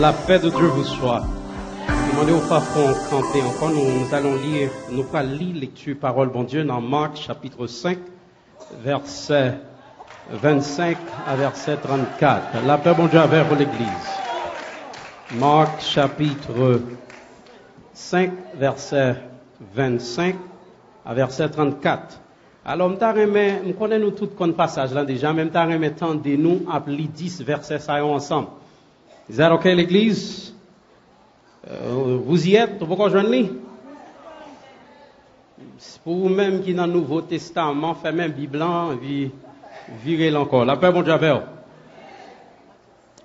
La paix de Dieu vous soit. Demandez au patron camper encore. Nous allons lire, nous allons lire lecture parole bon Dieu dans Marc chapitre 5, verset 25 à verset 34. La paix bon Dieu avec l'église. Marc chapitre 5, verset 25 à verset 34. Alors, je connais nous tout le passage là déjà, même je tendez nous à lire 10 versets ça ensemble. Is that okay, l'église? Vous y êtes? Vous pouvez joindre? Pour vous-même qui dans le Nouveau Testament, fait même Bible, virez encore. La paix, bon Dieu, avec vous.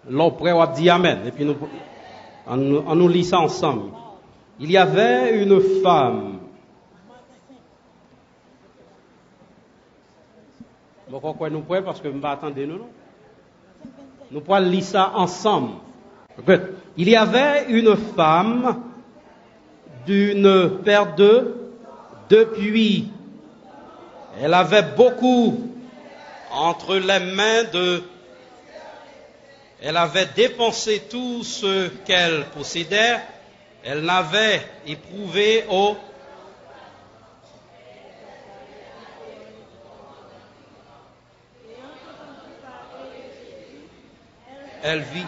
L'auprès, on dit Amen. Et puis, on nous lit ça ensemble. Il y avait une femme. Pourquoi nous pouvons? Parce que nous ne attendons pas, non? Nous pouvons lire ça ensemble. Good. Il y avait une femme d'une paire de deux puits. Elle avait beaucoup entre les mains de... Elle avait dépensé tout ce qu'elle possédait. Elle n'avait éprouvé au... Elle vit.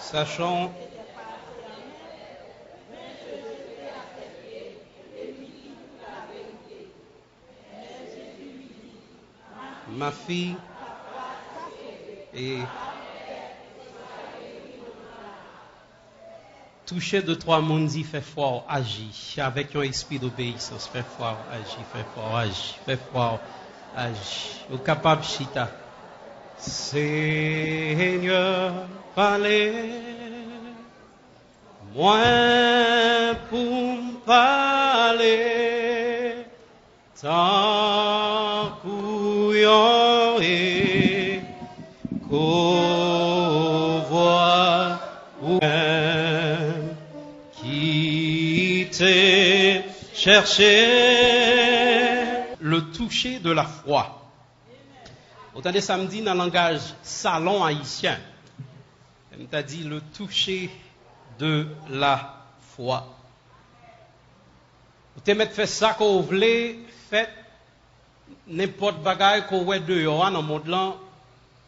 Sachant ma fille est touchée de trois mondes, fait fort, agit avec un esprit d'obéissance, fait fort, agit, fait fort, agit, fait fort, agit. Au capable chita. Seigneur, parlez, moi pour parler, tant couillon et qu'au voix ou qui t'est cherché, le toucher de la foi. Autant de samedi dans le langage salon haïtien, elle t'a dit le toucher de la foi. Vous te mettre fait ça qu'on voulait, fait n'importe bagaille qu'on voit dehors dans le monde là,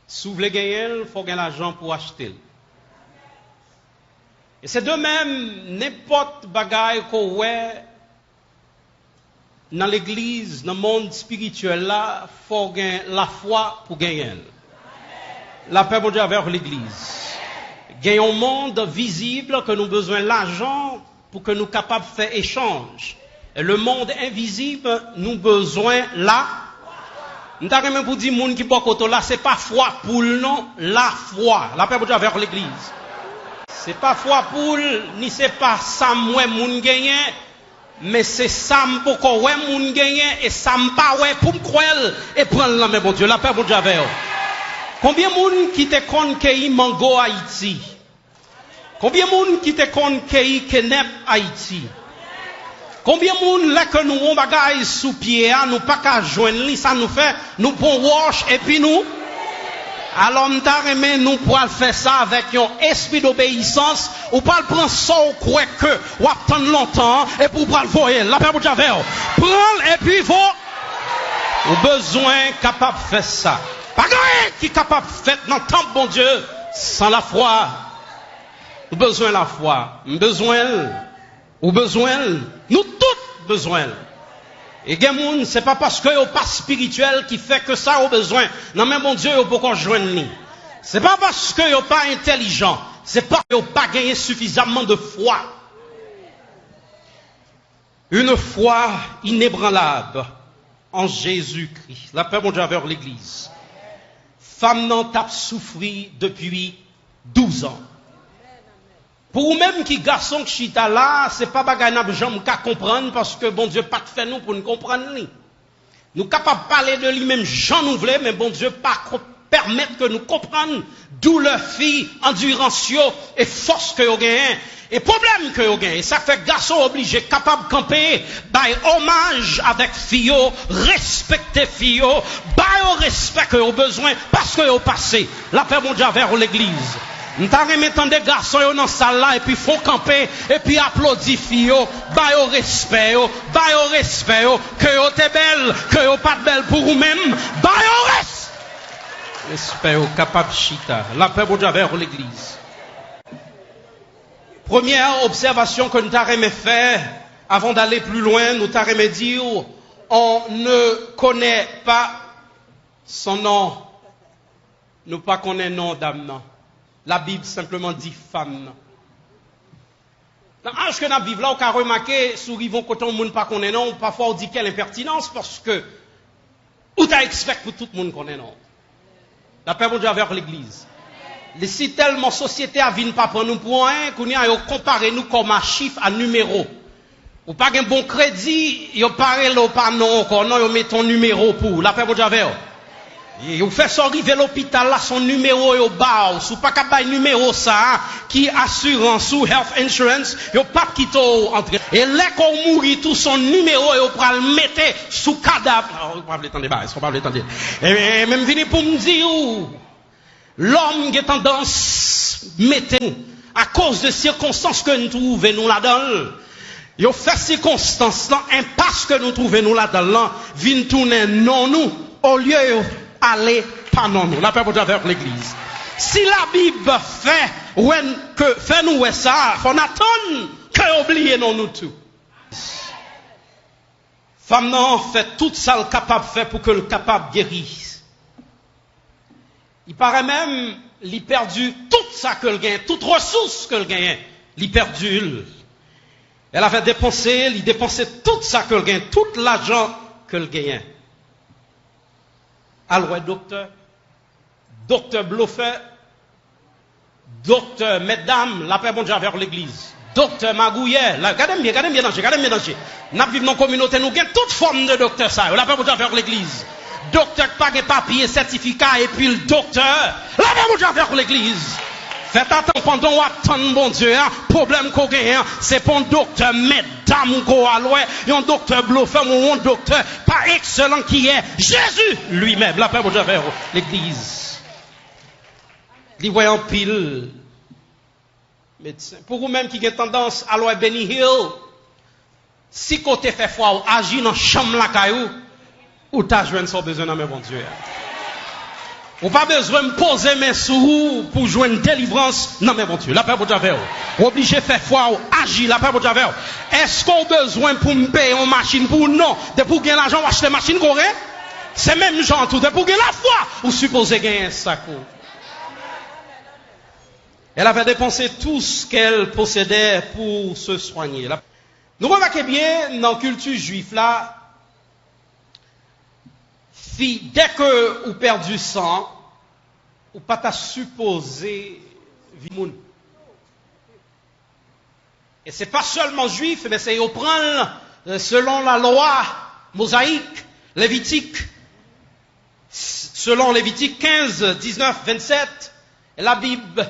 si vous voulez gagner, il faut gagner l'argent pour acheter. Et c'est de même, n'importe bagaille qu'on voit dans l'église, dans le monde spirituel là, il faut gagner la foi pour gagner. La paix bon Dieu avec l'église. Gagner un monde visible que nous avons besoin de l'argent pour que nous soyons capables de faire échange. Et le monde invisible, nous avons besoin là. Nous avons même pour dire monde qui boit côté là, c'est pas foi pour non, la foi. La paix bon Dieu avec l'église. C'est pas foi pour ni c'est pas ça moi moun gagner. Mais c'est ça pour qu'on ouais moun gagner et ça pas ouais pour me croire et prendre la main bon Dieu la paix bon Dieu avec vous. Combien moun qui te connaît qui mango Haïti? Combien moun qui te connaît qui kenep Haïti? Combien moun là que nous on bagaille sous pied nous pas qu'à joindre li ça nous fait nous bon wash et puis nous alors nous pourrons faire ça avec un esprit d'obéissance ou pas le prendre ça ou quoi que ou attendre longtemps et pour le voir la paix pour Dieu prendre et puis faut ou besoin capable de faire ça pas quelqu'un qui est capable de faire dans le temps bon Dieu sans la foi ou besoin la foi ou besoin nous tous besoin. Et gens c'est pas parce que yo pas spirituel qui fait que ça au besoin. Non mais mon Dieu, yo pourquoi joindre ni. C'est pas parce que yo pas intelligent. C'est parce que vous n'avez pas gagné suffisamment de foi. Une foi inébranlable en Jésus-Christ. La paix, mon Dieu, vers l'Église. Femme n'en tape souffri depuis 12 ans. Pour vous-même qui garçon qui chita là, c'est pas bagay n'a jamais qu'à comprendre parce que bon Dieu pas fait nous pour nous comprendre. Nous capables de parler de lui-même, j'en nous voulons, mais bon Dieu pas permettre que nous comprenions d'où leur fille, endurance et force que vous gagnez. Et problème que vous gagnez. Ça fait garçon obligé, capable de camper, by hommage avec fille, respecter fille, by au respect que vous avez besoin parce que vous passez. La paix mon Dieu vers l'église. Nous avons des garçons dans la salle là et puis font camper et puis applaudissent fille, by au respect, que vous êtes belle, que vous pas belle pour vous-même, by au respect. Respect au capable chita. La paix mon Dieu vers l'église. Première observation que nous avons fait, avant d'aller plus loin, nous avons dit, on ne connaît pas son nom. Nous ne connaissons pas nom d'âme. La Bible simplement dit femme. Dans l'âge que nous vivons là, on a remarqué, sur Rivon, quand on ne pas connaît nom, parfois on dit quelle impertinence, parce que, où tu expectes pour tout le monde connaît nom. La paix mon Dieu vers l'église. Si tellement société a vine pas prendre nous pour un, qu'on y a comparé nous comme un chiffre à numéro. Ou pas un bon crédit, yo parle ou pas non encore, non, yo met ton numéro pour. La paix mon Dieu vers. Et vous faites arriver l'hôpital là, son numéro est au bas, ou pas qu'à bail numéro ça, qui assurance ou health insurance, yo pas quitte entrer. Et là qu'on mourit tout son numéro, yo pral le mettre sous cadavre. On pas attendre bas, on pas attendre. Et même venir pour me dire, l'homme qui a tendance, mettez à cause de circonstances que nous trouvons nous là-dedans. Yo fait circonstances là, impasse que nous trouvons nous là-dedans, vient tourner non nous, au lieu aller pas non nous. La paix pour avec l'église. Si la Bible fait nous ça, faut attendre que oublier non nous tout. Femme non fait tout ça le capable fait pour que le capable guérisse. Il paraît même il perdu tout ça que le gagne, toute ressource que le gagne, il perdu. Elle avait dépensé, il dépensait tout ça que le gagne, tout l'argent que le gagne. Alors, docteur Bluffet, docteur Mesdames, la paix bon Dieu vers l'église, docteur Magouillet, regardez bien danger. Nous vivons dans la communauté, nous avons toute forme de docteur ça, la paix bon Dieu vers l'église. Docteur qui pas de papier, certificat, et puis le docteur, la paix bon Dieu vers l'église. Faites attention pendant qu'on attend bon Dieu, problème qu'on gagne, c'est pour un docteur Mesdames qu'on a loué, un docteur Bluffet ou un docteur pas excellent qui est Jésus lui-même. La paix, mon Dieu, vers l'église. Il voit en pile médecin. Pour vous-même qui avez tendance à louer Benny Hill, si côté fait foi ou agir dans la chambre la caillou, ou t'as joué son besoin dans mon Dieu. Ou pas besoin de poser mes sous pour jouer une délivrance. Non, mais bon Dieu, la paix pour Dieu. Obligé de faire foi ou agir, la paix pour Dieu. Est-ce qu'on a besoin pour me payer une machine pour non? De pour gagner l'argent, acheter une machine correcte? C'est même genre tout. De pour gagner la foi, ou supposez gagner un sac. Elle avait dépensé tout ce qu'elle possédait pour se soigner. Nous remarquons bien dans la culture juive là, dès que vous perdez du sang, vous pas ta supposé vivre. Et c'est pas seulement juif, mais c'est au prendre selon la loi mosaïque, lévitique. Selon Lévitique 15, 19, 27, la Bible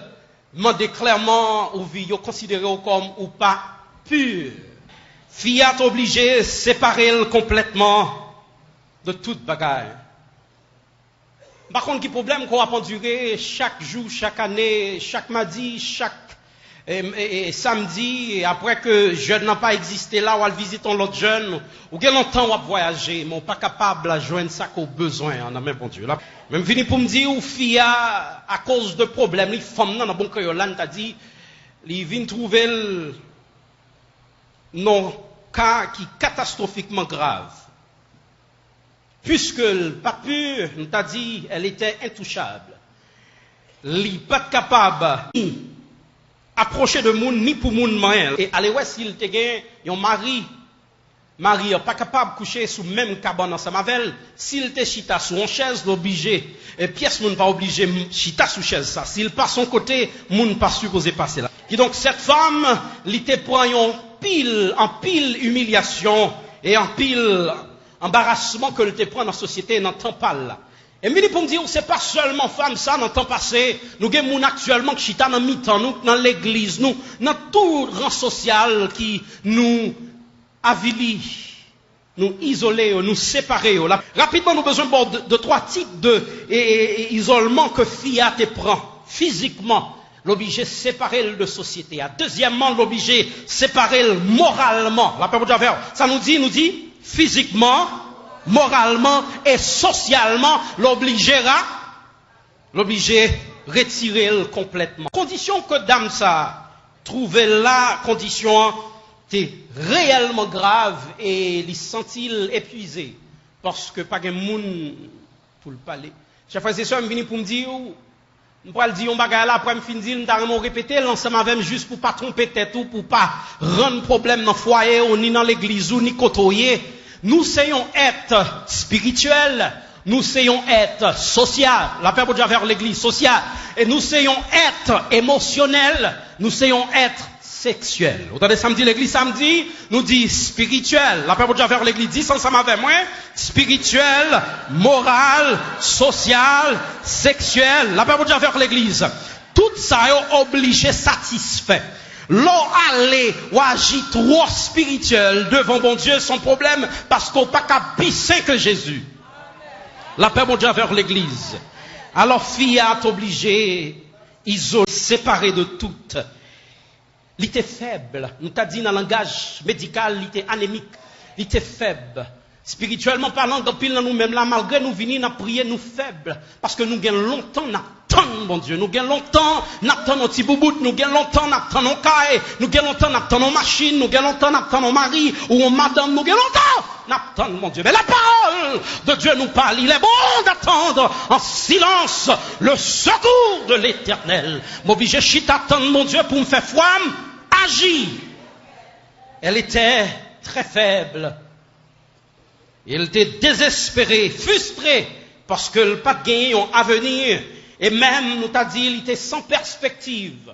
demande clairement ou vie considéré comme ou pas pur. Fiat obligé séparer complètement de toute bagaille. Par contre, le problème qu'on va endurer chaque jour, chaque année, chaque mardi, chaque samedi, et après que jeune n'a pas existé là, on va visiter l'autre jeune, ou quel longtemps on va voyager, mais on n'est pas capable de joindre ça qu'au besoin, on a même bon Dieu. Là, même fini pour me dire, ou fille à cause de problèmes, les femmes, dans le bon créole, t'as dit, ils viennent trouver non cas qui est catastrophiquement grave. Puisque le papu, nous t'a dit, elle était intouchable. Elle n'est pas capable approcher de moun ni pour moun moyen. Et allez ouais s'il te gagne un mari pas capable de coucher sous même cabane ensemble avec elle, s'il te chita sous une chaise l'obligé et pièce moun pas obligé chita sous chaise ça. S'il passe son côté, moun pas supposé passer là. Et donc cette femme, il te prend en pile humiliation et en pile embarrassement que le te prend dans la société dans temps pas là. Et mini pour me dire, c'est pas seulement femme ça, dans le temps passé, nous avons moun actuellement qui chita dans mi-temps, nous, dans l'église, nous, dans tout rang social qui nous avilit, nous isoler, nous séparer. Là, rapidement, nous avons besoin de trois types d'isolement que FIA te prend, physiquement. L'obligé séparer de société. Deuxièmement, l'obligé séparer moralement. La Bible dit, ça nous dit physiquement, moralement et socialement, l'obligé retirer complètement. Condition que dame ça, trouver la condition est réellement grave et il sentit épuisé parce que pas de monde pour le parler. Chers frères et sœurs, je viens pour me dire, je vais dire un bagage là, après me finir, je vais répéter l'ensemble avec juste pour pas tromper tête ou pour pas rendre problème dans le foyer ou ni dans l'église ou ni côtoyer. Nous sayons être spirituel, nous sayons être social, la Bible dit vers l'église sociale, et nous sayons être émotionnel, nous sayons être sexuel. Vous entendez samedi, l'église samedi, nous dit spirituel, la Bible dit vers l'église, dit ensemble avec moi, spirituel, moral, social, sexuel, la Bible dit vers l'église. Tout ça est obligé, satisfait. L'on allait ou agit trop spirituel devant bon Dieu, son problème, parce qu'on n'a pas plus saint que Jésus. La paix, mon Dieu, vers l'église. Alors, fille est obligée, isolée, séparée de toutes. Il était faible. Nous t'a dit dans le langage médical, il était anémique. Il était faible. Spirituellement parlant, depuis nous-mêmes, là, malgré nous venir, nous prier, nous faibles. Parce que nous gagnons longtemps, mon Dieu, nous gagnons longtemps, nous attendons nos petits bouboutes, nous gagnons longtemps, nous attendons nos cailles, nous gagnons longtemps, nous attendons nos machines, nous gagnons longtemps, nous attendons nos maris, ou madame, nous gagnons longtemps, nous attendons, mon Dieu. Mais la parole de Dieu nous parle, il est bon d'attendre en silence le secours de l'éternel. M'oblige chita attendre, mon Dieu, pour me faire foi, agir. Elle était très faible. Elle était désespérée, frustrée, parce que le pas de gagner un avenir. Et même, nous t'a dit, il était sans perspective.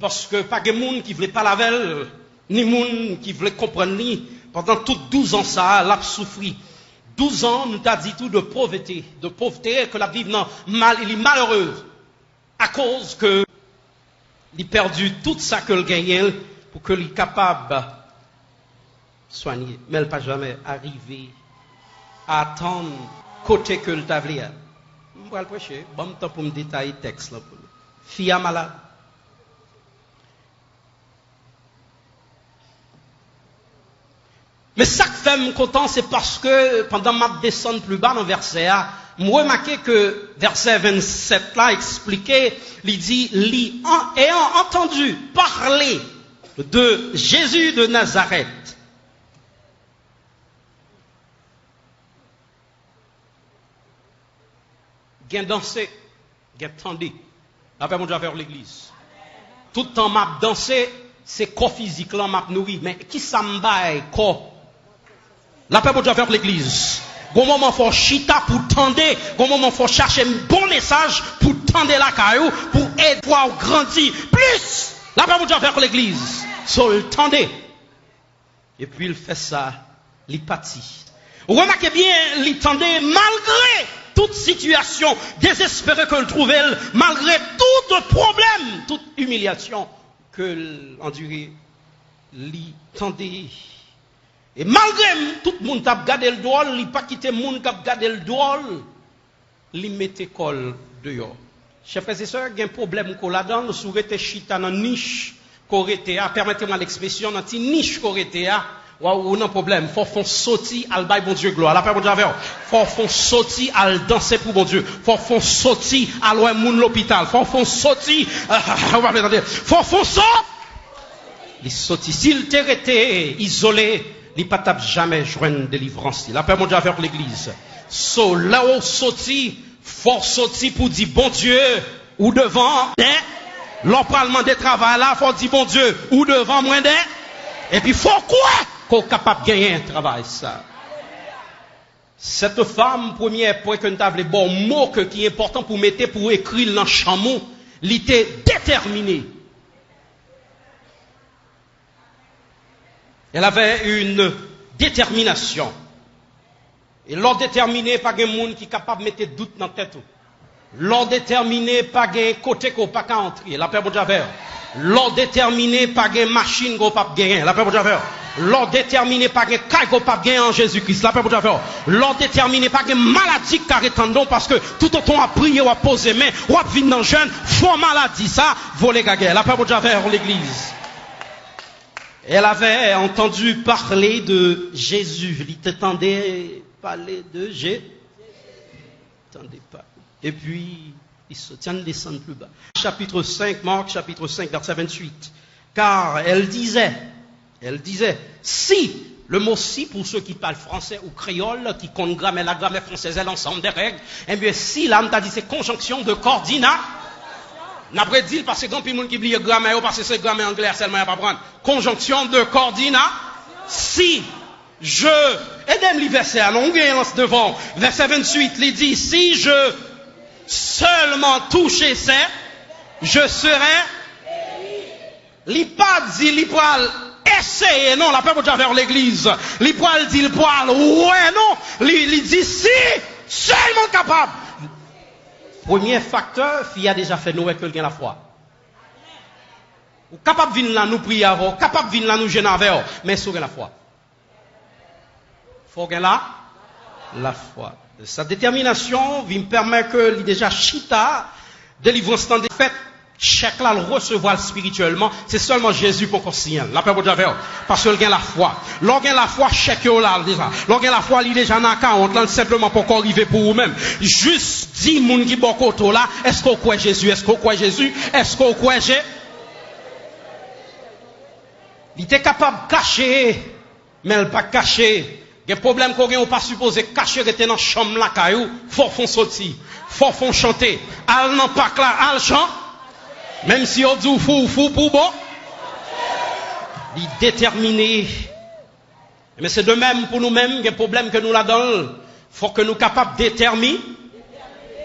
Parce que pas de monde qui voulait pas la veille, ni monde qui voulait comprendre ni. Pendant tout 12 ans, ça, elle a souffri. 12 ans, nous t'a dit tout de pauvreté que la vie mal, il est malheureuse. À cause que, il a perdu tout ça que le gagnait pour que il capable de soigner. Mais elle n'a pas jamais arrivé à attendre côté que le tablier. Je vais le prêcher. Bon temps pour me détailler le texte. Fille malade. Mais ça qui fait me content, c'est parce que pendant ma descente plus bas dans le verset A, je remarqué que verset 27 là expliqué, il dit, ayant entendu parler de Jésus de Nazareth, gain dansé, gain tendu. La paix mon Dieu vers l'église. Tout le temps m'a dansé, c'est corps physique là m'a nourri, mais qui ça m'baille corps? La paix mon Dieu vers l'église. Bon moment faut chita pour tendre, bon moment faut chercher un bon message pour tendre la caillou, pour aider voir grandir plus. La paix mon Dieu vers l'église. So le tendez. Et puis il fait ça, il pâtit. Remarquez bien, il tendait malgré toute situation désespérée que le trouvait, malgré tout problème, toute humiliation que l'endurait, il tendait. Et malgré tout le monde qui a gardé le doigt, il n'a pas quitté le monde qui a gardé le doigt, il mettait col dehors. Chers frères et sœurs, il y a un problème là-dedans, nous souhaitons chita dans niche corétéa, permettez-moi l'expression, dans une niche corétéa, ou non problème, faut font sortir al bail bon Dieu gloire. La paix bon Dieu avec faut font sortir al danser pour bon Dieu. Faut font sortir à loin moun l'hôpital. Faut font sortir faut font sortir. Il sorti s'il t'est resté isolé, il pas tape jamais joindre délivrance. La paix mon Dieu avec l'église. So là où sorti, faut sortir pour dire bon Dieu ou devant L'on parle de travail là, faut dire bon Dieu, ou devant moi des. Et puis faut quoi qu'on est capable de gagner un travail ça. Cette femme, premier point que nous avons les bons mots qui est important pour mettre, pour écrire dans le chameau, elle était déterminée. Elle avait une détermination. Et l'on déterminé par un monde qui est capable de mettre doute dans la tête. L'on déterminé par un côté qu'on pas qu'à entrer. La paix pour Javer. L'on déterminé par une machine qu'on pas gagner. La paix pour Javer. L'on déterminé par un caille qu'on pas gagner en Jésus-Christ. La paix pour Javer. L'on déterminé par une maladie qui arrêtandon parce que tout autant à prier ou à poser main ou à venir dans jeune, faut maladie ça, voler gaguer. La paix pour Javer l'église. Elle avait entendu parler de Jésus. Elle t'entendait parler de Jésus. Attendez pas. Et puis, il se tient de descendre plus bas. Chapitre 5, Marc, chapitre 5, verset 28. Car elle disait, si, le mot si pour ceux qui parlent français ou créole, qui comptent la grammaire française et l'ensemble des règles, eh bien, si, là, on t'a dit, c'est conjonction de coordinat. N'après dit, parce que quand il y a des gens qui oublient grammaire, parce que c'est grammaire anglais, seulement, il n'y a pas prendre. Conjonction de coordinat. Si, je, et même le verset, on lance devant, verset 28, il dit, si je seulement toucher ça, je serai, il pas dit, il pral essayer, non, la paix pour vers l'église, il pral dit, il pral, ouais, non, il dit, si, seulement capable. Premier facteur, il a déjà fait nous avec quelqu'un la foi. Ou capable de venir là nous prier avant, capable de venir là nous gêner avec, mais sur la foi. Faut gagner la foi. Sa détermination vient me permettre que déjà chita délivrance dans des fêtes, chaque là le recevoir spirituellement, c'est seulement Jésus pour qu'on signe. La paix pour Javel. Parce qu'il gagne la foi. L'on gagne la foi, chaque là déjà. L'on gagne la foi, il est déjà dans 40 simplement pour qu'on arrive pour vous-même. Juste 10 moun qui bon côté là, est-ce qu'on croit Jésus? Est-ce qu'on croit Jésus? Est-ce qu'on croit Jésus? Il était capable de cacher, mais il pas caché. Il y a un problème qu'on n'a pas supposé cacher rester dans la chambre là, caillou. Faut font sortir. Faut font chanter. Al n'en pas là, al chant. Même si on dit fou pour bon. Il est déterminé. Mais c'est de même pour nous-mêmes, il y a un problème que nous là-dedans. Faut que nous capables de déterminer.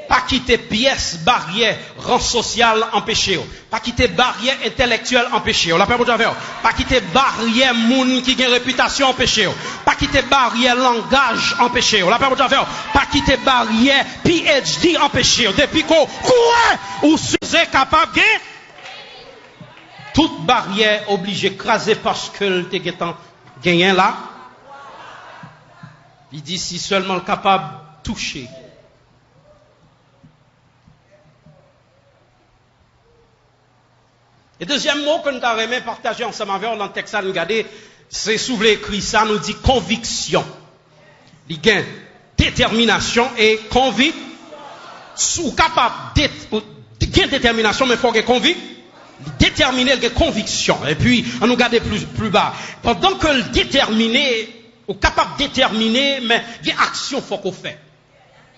Pas quitter pièce, barrière, rang social empêché. Pas quitter barrière intellectuelle empêché. La paix pour Javel. Pas quitter barrière moun qui a une réputation empêché. Pas quitter barrière langage empêché. La paix pour Javel. Pas quitter barrière PhD empêché. Depuis qu'on court ou c'est capable de toute barrière obligée écraser parce que le téguetan gagne là. Il dit si seulement le capable de toucher. Et deuxième mot que nous avons partagé ensemble avec dans le texte, nous regardez, c'est sous l'écrit ça, nous dit conviction. Il y a détermination et conviction. Sous capable de détermination, mais il faut qu'il conviction. Déterminer, il y a conviction. Et puis, on nous regarde plus bas. Pendant que le déterminer, ou capable de déterminer, mais il y a action qu'il faut qu'on fait.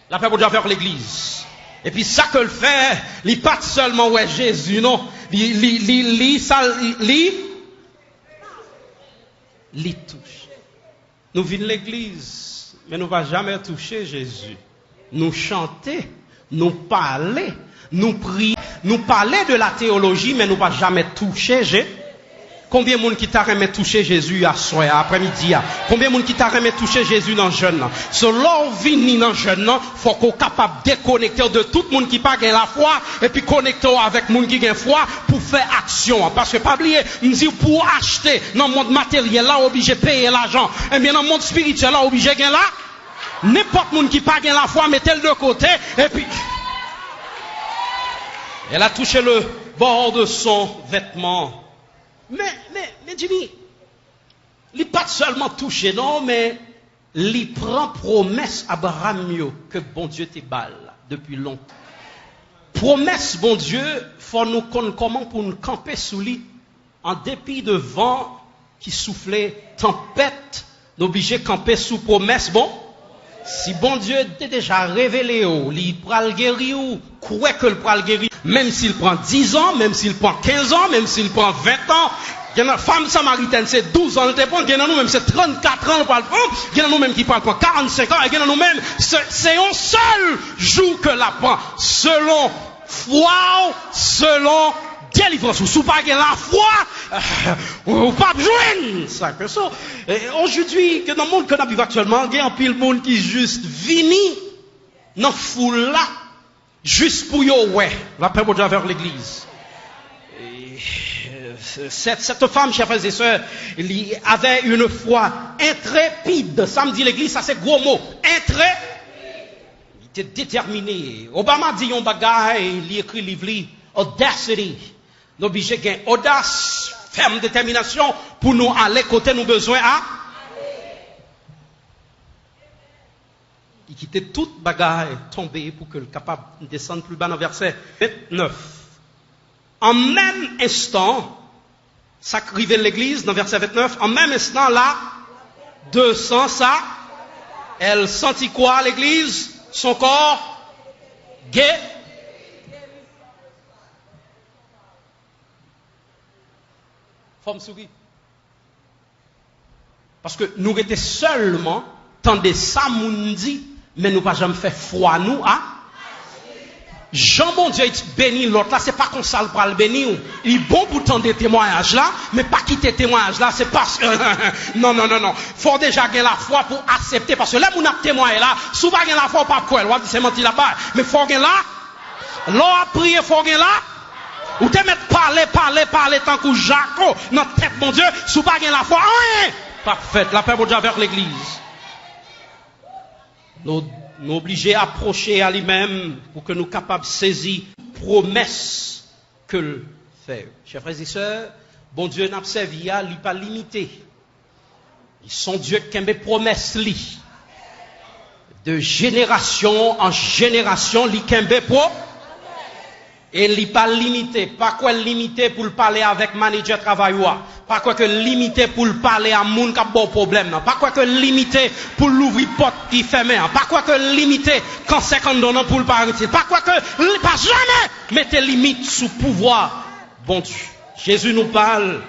La paix pour Dieu vers l'église. Et puis ça que le fait, il pas seulement ouais Jésus, non. Il touche. Nous vivons l'église, mais nous ne va jamais toucher Jésus. Nous chanter, nous parler, nous prier, nous parler de la théologie, mais nous ne va jamais toucher Jésus. Combien de monde qui t'a remis toucher Jésus à soir, après-midi? Combien de monde qui t'a remis toucher Jésus dans le jeune? Selon vini dans le jeune, faut qu'on soit capable de déconnecter de tout le monde qui n'a pas la foi et puis connecter avec le monde qui a la foi pour faire action. Parce que pas oublier, nous dit pour acheter dans le monde matériel là, obligé de payer l'argent. Et bien dans le monde spirituel là, obligé de gagner là. N'importe monde qui n'a pas la foi, mettez-le de côté et puis. Elle a touché le bord de son vêtement. Mais Jimmy, il n'est pas seulement touché, non, mais il prend promesse à Abraham que bon Dieu te balle depuis longtemps. Promesse, bon Dieu, faut nous connaître comment pour nous camper sous lui, en dépit de vent qui soufflait, tempête, nous obligés de camper sous promesse, bon. Si bon Dieu t'a déjà révélé, il pral guérir ou croit que le pral guéri, même s'il prend 10 ans, même s'il prend 15 ans, même s'il prend 20 ans. Il y a une femme samaritaine, c'est 12 ans, il y en a nous même, c'est 34 ans, il y en a nous même qui prend 45 ans, et il y en a nous même, c'est un seul jour que la prend, selon foi, selon délivrance. Ou pas la foi, ou pas joindre ça que ça. Aujourd'hui, que dans le monde que nous vivons actuellement, il y a un pile monde qui juste vini dans la foule là, juste pour yo ouais, la paix de Dieu vers l'église. Cette femme, chers frères et sœurs, elle avait une foi intrépide. Ça me dit l'église, ça c'est gros mot. Intrépide. Il était déterminé. Obama dit un bagaille, il écrit livre, audacity. Nous obligés gain audace, ferme détermination pour nous aller côté nous besoin à. Il quittait toute bagaille tombée pour que le capable de descendre plus bas dans le verset 29. En même instant, ça arrivait l'église dans verset 29, en même instant là, 200 ça, elle sentit quoi l'église? Son corps gai. Forme souris. Parce que nous étions seulement, tendez ça moun dit, mais nous pas jamais fait foi nous, hein? Jean bon Dieu béni l'autre là, c'est pas comme ça pour le bénir. Il est bon pour tendre des témoignages là, mais pas quitter témoignage là, c'est parce que non. Faut déjà gagner la foi pour accepter parce que là mon a témoigné là, souvent gagner la foi pas quoi, on dit c'est menti là-bas, mais faut gagner là. L'on a prié faut gagner là. Ou te mettre parler tant que Jaco dans tête mon Dieu, souvent gagner la foi. Parfait, la paix de Dieu vers l'église. Nous obligés à approcher à lui-même pour que nous capables de saisir promesse que le fait. Chers frères et sœurs, bon Dieu n'a pas servi, il n'est pas limité. Ils sont Dieu qui aime promesse li. De génération en génération, il aime pro. Et il n'est pas limité. Pas quoi limité pour le parler avec manager travail ou pas quoi que limité pour le parler à moun qui a bon problème non. Pas quoi que limité pour l'ouvrir porte qui fermée. Pas quoi que limité quand 50 donnant pour le parler. Pas quoi que pas jamais mettez limite sous pouvoir. Bon Dieu. Jésus nous parle.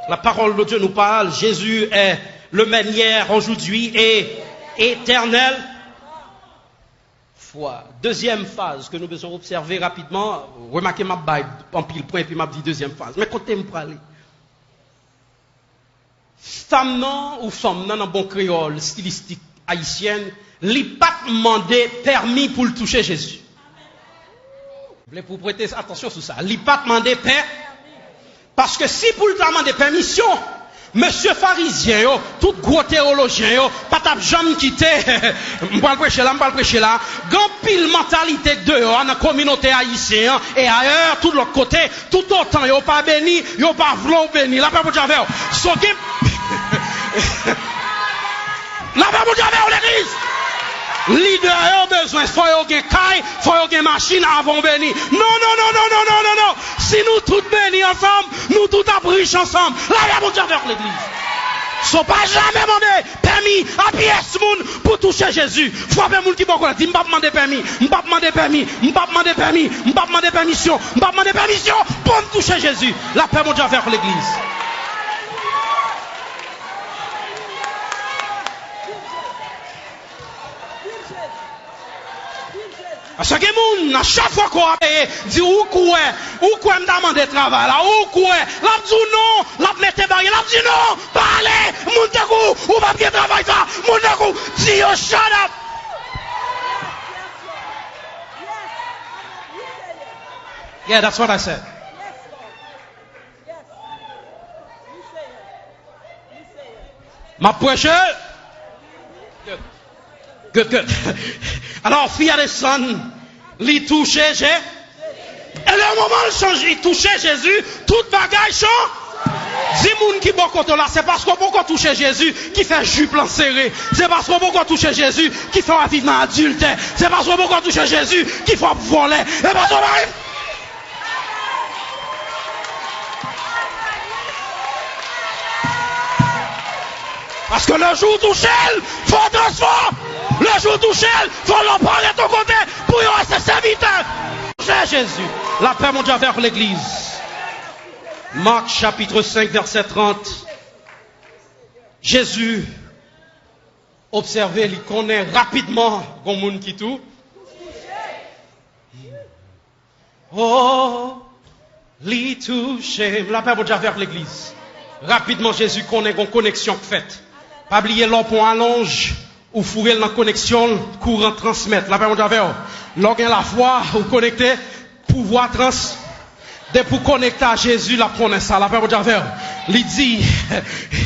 La parole de Dieu nous parle. Jésus est le même hier, aujourd'hui et éternel. Foi. Deuxième phase que nous devons observer rapidement. Remarquez ma baille en pile point et puis m'a dit deuxième phase. Mais côté me parler. Femme non ou femme non en bon créole stylistique haïtienne, li pas demander permis pour le toucher Jésus. Vous voulez pour prêter attention sur ça. Li pas demander permis parce que si pour le demander permission, monsieur pharisien yo, tout gros théologien yo, pas t'a jamais quitté. M'pa prêcher là, grand pile mentalité de yo dans la communauté haïtienne et ailleurs tout l'autre côté, tout autant yo pas béni, yo pas vlou béni. La paix de Dieu avec so la paix de Dieu avec l'église. Leader a besoin, faut y avoir caille, faut y avoir machine avant béni. Non. Si nous tous bénis ensemble, nous tous riches ensemble. Là, il y a mon vers l'église. So pas jamais demander permis à pièce moun pour toucher Jésus. Frappez moun qui bon quoi, dit m'pas demander permis, m'pas demander permission pour me toucher Jésus. La paix mon Dieu vers l'église. Parce que moun, à chaque fois qu'on a dit ou quoi me demander travail là, ou quoi, l'a dit non, l'a mette barrière, l'a dit non, parlez, moun de coup, ou pas bien travail ça, moun de coup, dis yo shut up. Yeah, that's what I said. Ma prêche. Good. Alors, fille à descendre, il touchait Jésus. Et le moment où il change, il touchait Jésus, toute bagaille change. Dis moun qui bon côté là, c'est parce qu'on peut toucher Jésus qui fait jupe serré. C'est parce qu'on peut toucher Jésus qui fait un vivement adultère. C'est parce qu'on peut toucher Jésus qui fait voler. Et parce qu'on arrive. Parce que le jour touché, il faut transformer. Le jour touché, il faut l'en parler de ton côté pour y rester serviteur. toucher Jésus. La paix mondiale vers l'église. Marc chapitre 5 verset 30. Jésus, observez, il connaît rapidement le monde qui tout. Oh, il touche. La paix mondiale vers l'église. Rapidement, Jésus connaît une connexion faite. Pas oublier l'homme pour allonge ou fourrer dans la connexion courant transmettre. La paix mondiale vers. Lorsqu'on la foi ou connecté, pouvoir trans. Dès pour connecter à Jésus, la promesse ça. La paix mondiale vers. Il dit,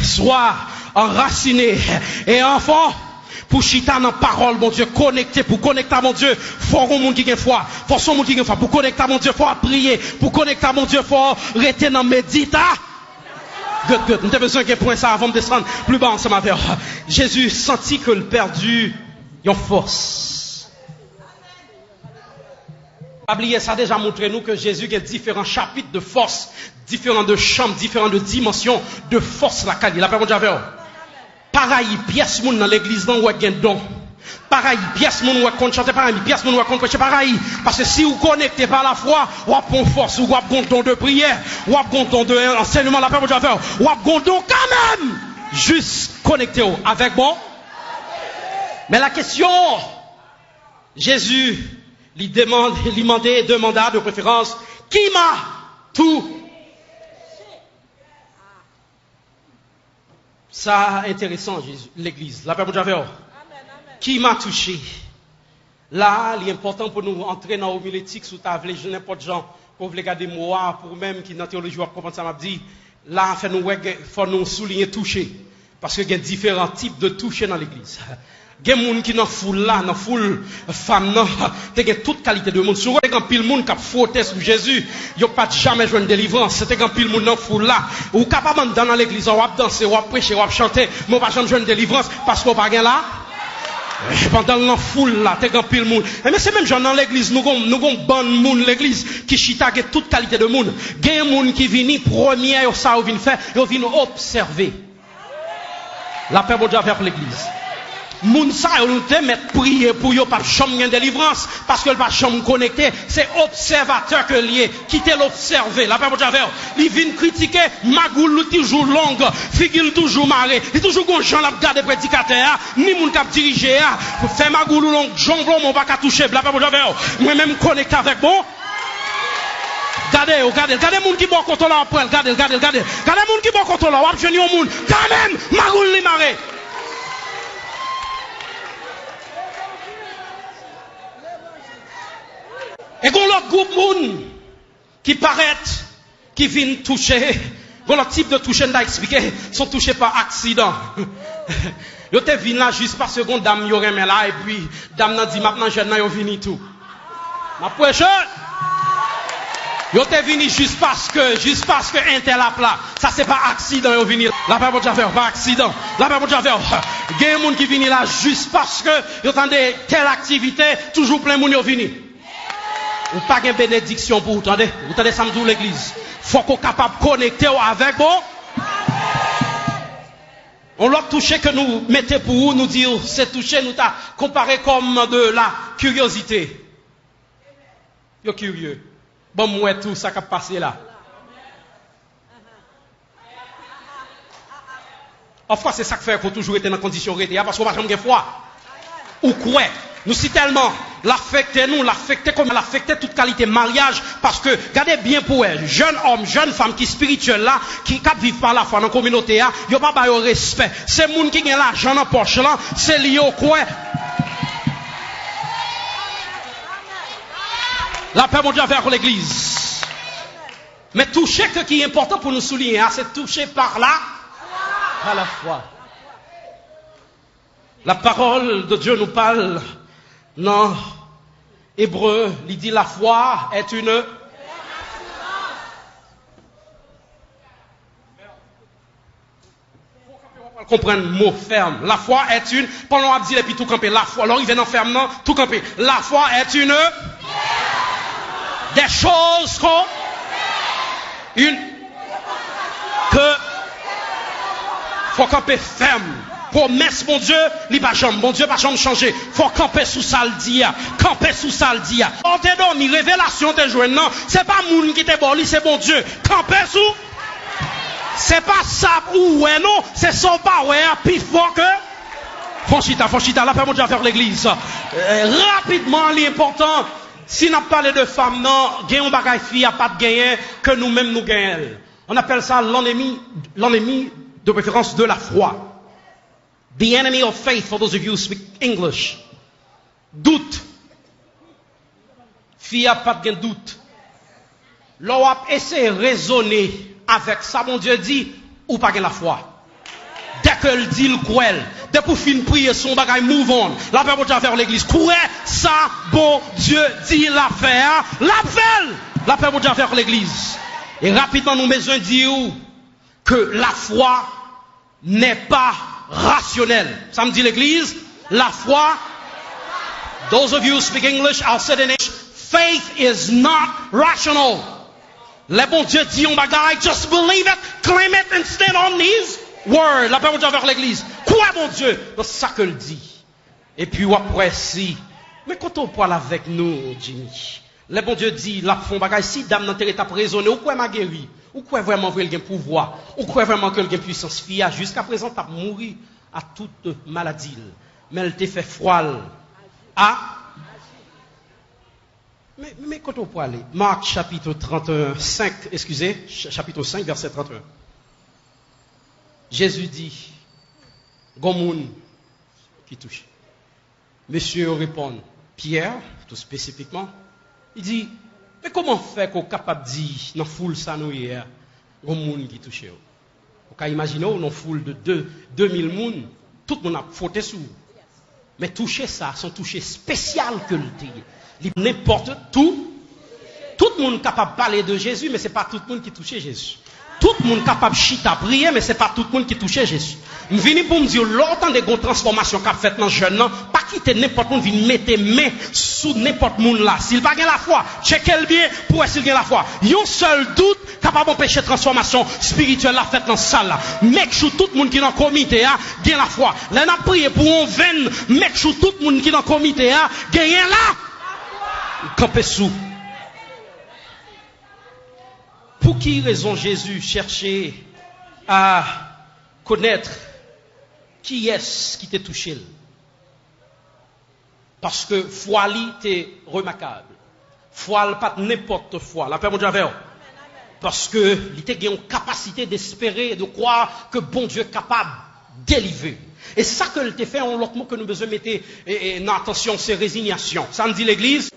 sois enraciné et enfant. Pour chita dans la parole, mon Dieu, connecter, pour connecter à mon Dieu, faut un monde qui a foi, faut son monde qui a foi, pour connecter à mon Dieu, faut prier, pour connecter à mon Dieu, faut rester dans médita. Good. Nous avons besoin de point ça avant de descendre plus bas ensemble avec. Jésus sentit que le perdu, une force. Oubliez ça déjà montré nous que Jésus a différents chapitres de force, différents de chambres, différents de dimensions de force la qualité. La paix mondiale avec. Pareil, pièce moun dans l'église dans ou gen don. Pareil, pièce moun ou compte chanter pareil, pièce moun ou compte prêcher pareil. Parce que si vous connectez par la foi, ou avez force, ou avez don de prière, ou avez don de enseignement, la paix mondiale avec. Ou avez don quand même. Juste connecté avec bon. Mais la question, Jésus lui demanda de préférence, qui m'a tout? Ça intéressant, l'église. La paix mondiale avec. Qui m'a touché? Là, il est important pour nous entrer dans l'homilétique sous table, n'importe gens, pour vous regarder moi, pour même qui dans la théologie, vous comprenez ça m'a dit. Là, faut nous souligner toucher. Parce qu'il y a différents types de toucher dans l'église. Il y a des gens qui sont foule là, dans foule femme, il y a toute qualité de monde. Souvent, il y a un pile monde qui a frotté sur Jésus, il n'y a pas jamais joué une délivrance. C'est un pile monde dans foule là. Ou capable dans l'église, on va danser, on va prêcher, on va chanter, mais on va jamais jouer une délivrance parce qu'on va pas là. Pendant la foule là, t'es un pile monde. Mais c'est même genre dans l'église, nous avons bon monde l'église qui chita toute qualité de monde. Il y a des gens qui viennent premier, ça ou viennent faire, ils viennent observer. La paix mondiale vers l'église. Moun sa yo te mettre prier pour yo pas chambre de délivrance parce que le pas chambre connecté, c'est observateur que lié, quitter l'observer. La paix mondiale vers, il vient critiquer magoul toujours longue, figure toujours maré, il toujours gon Jean la garder prédicateur, ni moun cap diriger pour faire magoul longue, jonglon mon pas ka toucher. La paix mondiale vers, moi même connecté avec bon. Regardez moun qui bon contrôle là après, regardez moun qui bon contrôle là, ou jeune yon moun, quand même magoul li maré. Et qu'on l'autre groupe moun qui paraît, qui viennent toucher, qu'on l'autre type de toucher n'a expliqué, sont touchés par accident. Yo te vin là juste parce que dame yo remet là et puis dame nan dit maintenant jeune nan yo vini tout. Ma prêche. Yo te vini juste parce que intel a là. Ça c'est pas accident yo vini. La paix mondiale faire pas accident. La paix mondiale faire. Gen moun qui vini là juste parce que yo tande telle activité, toujours plein moun yo vini. Ou pas de bénédiction pour vous, entendez? Vous entendez ça dans l'église. Faut qu'on soit capable de connecter avec bon. On l'a touché que nous mettons pour vous, nous dire, c'est touché, nous t'a comparé comme de la curiosité. Yo curieux. Bon, moi, tout ça qui a passé là. Enfin, c'est ça que fait pour toujours être dans la condition rétée, parce qu'on va jamais foi. Ou quoi? Nous si tellement l'affecter comme l'affecter toute qualité mariage parce que regardez bien pour elle, jeune homme, jeune femme qui spirituelle là, qui vivent par la foi dans la communauté là, yo pas ba yo respect. C'est moun qui gagne l'argent dans poche là, c'est lié au quoi? La paix mondiale vers l'église. Mais toucher que qui est important pour nous souligner, c'est toucher par là à la foi. La parole de Dieu nous parle. Non, Hébreu, il dit la foi est une. Comprendre le mot ferme. La foi est une. Pendant on a dit et puis tout camper. La foi. Alors il vient enfermement, tout camper. La foi est une. Des choses qu'on. Une. Que. Faut camper ferme. Promesse, mon Dieu, li pas jamais. Mon Dieu, pas jamais changer. Faut camper sous ça le dia. Camper sous ça le dia. On te donne, révélation te joindre. Non, c'est pas moun qui te bon, c'est bon Dieu. Camper sous. C'est pas ça ou ouais, non. C'est son pas ouais, plus fort que. Fonchita, la paix, mon Dieu, à faire l'église. Rapidement, l'important. Si nous parlons de femmes, non, gagnons bagaille fille, a pas de gagner, que nous-mêmes nous gagnons. On appelle ça l'ennemi de préférence de la foi. The enemy of faith, for those of you who speak English. Doute. Fille a pas de doute. L'on a essayé de raisonner avec ça, mon Dieu dit, ou pas la foi. Dès que le dit, le croit. Dès pour finir prier son bagage, move on. La paix, mon Dieu, vers l'église. Croyez ça, bon Dieu dit l'affaire. La paix, mon Dieu, vers l'église. Et rapidement, nous besoin de dire que la foi n'est pas rationnelle. Ça me dit l'église, la foi, those of you who speak English, I'll say it in English, faith is not rational. Le bon Dieu dit un bagage, just believe it, claim it, and stand on these words. La paix, mon Dieu, vers l'église. Quoi, mon Dieu? C'est ça que le dit. Et puis, après, si. Mais quand on parle avec nous, Jimmy, le bon Dieu dit, la fond bagage, si dame n'a pas raisonné, ou quoi m'a guéri? Ou quoi vraiment qu'il a un pouvoir? Ou quoi vraiment qu'il a une puissance fiable? Jusqu'à présent, tu as mouru à toute maladie. Mais elle t'a fait froid. Ah? Mais quand on peut aller, Marc chapitre 31, chapitre 5, verset 31. Jésus dit, Gomoun qui touche. Monsieur répond, Pierre, tout spécifiquement, il dit, mais comment faire qu'on est capable de dire, dans la foule ça nous hier, Gomoun qui touche. Vous pouvez imaginer, dans une foule de 2000 personnes, tout le monde a fauté sur. Mais toucher ça, son toucher spécial que le dit. N'importe tout le monde est capable de parler de Jésus, mais ce n'est pas tout le monde qui touche Jésus. Tout le monde est capable de chita prier, mais ce n'est pas tout le monde qui touche Jésus. Je viens pour me dire, longtemps de grandes transformations qu'a fait dans le jeune, pas quitter n'importe monde, venir mettre main sous n'importe monde là. S'il n'a pas la foi, checkez bien pour essayer de la foi. Il y a un seul doute capable d'empêcher transformation spirituelle la faite dans cette salle là. Make sure tout le monde qui est dans le comité a gagne la foi. Là, on a prié pour un veine, make sure tout le monde qui est dans le comité a gagne là. Campez sous. Pour qui raison Jésus cherchait à connaître qui est-ce qui t'a touché? Parce que foi était remarquable. Foi pas n'importe foi. La paix mon Dieu avec vous. Parce que il était une capacité d'espérer et de croire que bon Dieu est capable de délivrer. Et ça que le fait en l'autre mot que nous besoin mettre en attention, c'est résignation. Ça me dit l'église.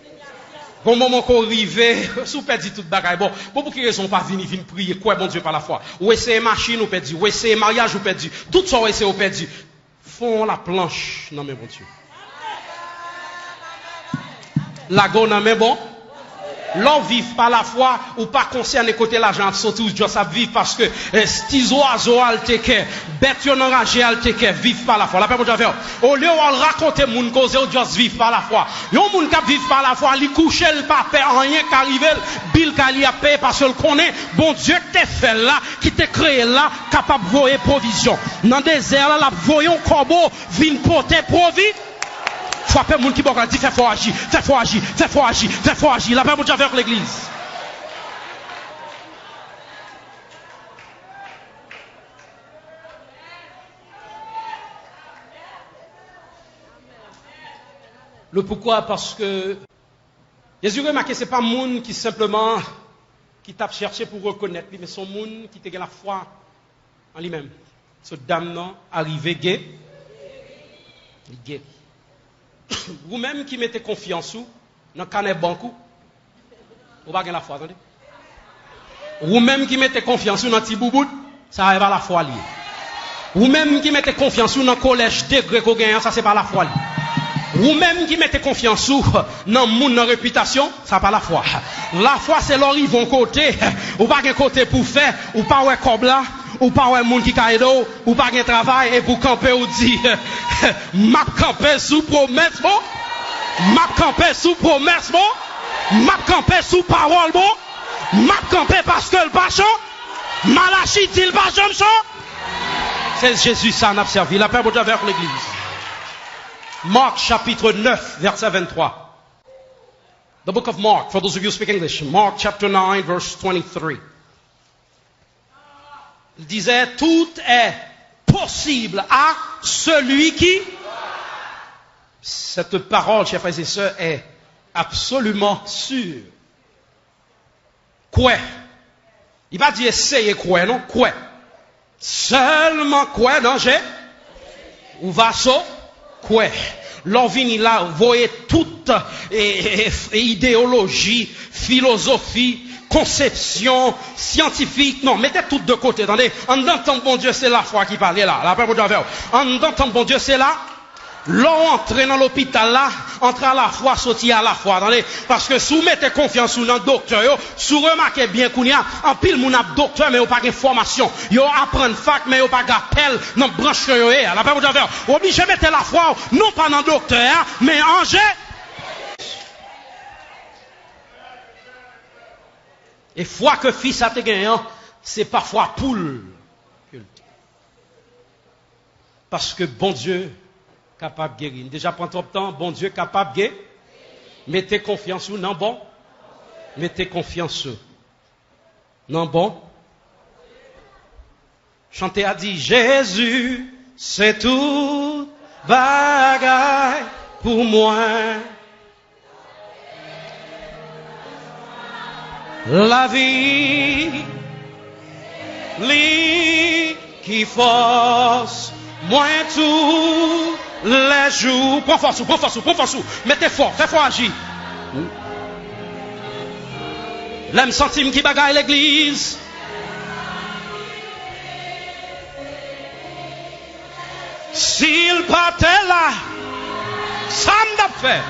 Bon moment qu'on arrive, sous perdu toute bagaille. Bon, pour qui raison pas venir prier, quoi, bon Dieu, par la foi. Ou essayer machine, ou perdu. Ou essayer mariage, ou perdu. Tout ça, ou essayer, ou perdu. Font la planche, non, mais bon Dieu. La go, non, mais bon. L'on vive par la foi ou pas concerné côté l'argent surtout Dieu ça vivre parce que ces oiseaux alteke bête yon enragé alteke vivre par la foi la paix mon Dieu au lieu on raconter moun cause Dieu vivre par la foi yon moun qui vivre par la foi li coucher le pas perd rien qu'arriver bil kali a paix parce que connaît bon Dieu t'es fait là qui t'a créé là capable voyer provision dans désert là la voyons corbeau vinn porter provi faut appeler moun qui boka dit fais fort agir fais fort agir fais fort agir fais fort agir la paix mon Dieu avec l'église. Le pourquoi? Parce que Jésus remarqué c'est pas moun qui simplement qui t'a cherché pour reconnaître mais son moun qui te la foi en lui-même. Ce dame non arrivé gay. Vous-même qui mettez confiance dans canet banco, vous n'avez pas la foi, attendez. Vous-même qui mettez confiance dans Tibouboud, ça n'est pas la foi liée. Vous-même qui mettez confiance dans le collège degré qu'on gagne, ça c'est pas la foi liée. Vous-même qui mettez confiance dans mon réputation, ça n'est pas la foi. La foi c'est l'orivon côté, ou pas un côté pour faire, ou pas un comme là. Ou pas un monde qui caïdo, ou pas un travail, et pour camper ou dit, m'a campé sous promesse, bon, m'a campé sous promesse, bon, m'a campé sous parole, bon, m'a campé parce que le bachon, Malachi dit le bachon, C'est Jésus, ça n'a servi. La paix, bon Dieu, avec l'église. Marc, chapitre 9, verset 23. The book of Mark, for those of you who speak English. Mark, chapter 9, verse 23. Il disait, tout est possible à celui qui... Cette parole, chers frères et sœurs, est absolument sûre. Quoi? Il va dire essayez quoi, non? Quoi? Seulement quoi, non, j'ai? Ou va so? Quoi? L'envie là, vous voyez toute idéologie, philosophie, conception scientifique. Non, mettez tout de côté. Attendez, en entendant bon Dieu, c'est la foi qui parle là. La paix pour Dieu. En entendant bon Dieu, c'est là. L'on entre dans l'hôpital là, entre à la fois, sortir à la fois, attendez, parce que si vous mettez confiance dans le docteur, si vous remarquez bien qu'on y a, en pile mon docteur, mais vous pas de formation, vous apprennent fac, mais vous pas d'appel dans la branche que vous avez, la paix pour Dieu. Obligé de mettre la foi, non pas dans le docteur, mais en Jésus. Et foi que fils a te gagné, c'est parfois poule. Parce que bon Dieu, capable de guérir. Déjà, prends trop de temps, bon Dieu capable de guérir. Mettez confiance ou non bon. Mettez confiance ou. Non bon. Chantez a dit, Jésus, c'est tout bagaille pour moi. La vie, lui qui force, moi tout. Les jours, prends force, mettez fort, fais fort agir. L'aime centime qui bagaille l'église. S'il partait là, ça m'a fait.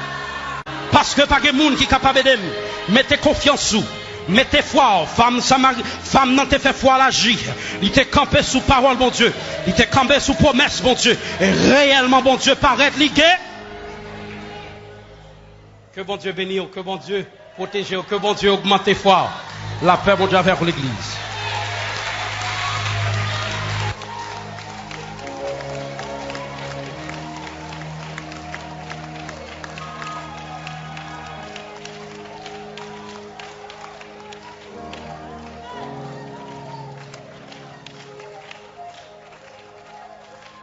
Parce que pas de monde qui est capable d'aider. Mettez confiance sous. Mettez foi, femme n'a te fait foi l'agir. Il t'est campé sous parole, bon Dieu. Il t'est campé sous promesse, bon Dieu. Et réellement, bon Dieu, paraît ligué. Que bon Dieu bénisse, que bon Dieu protège, que bon Dieu augmente foi. La paix, bon Dieu, vers l'église.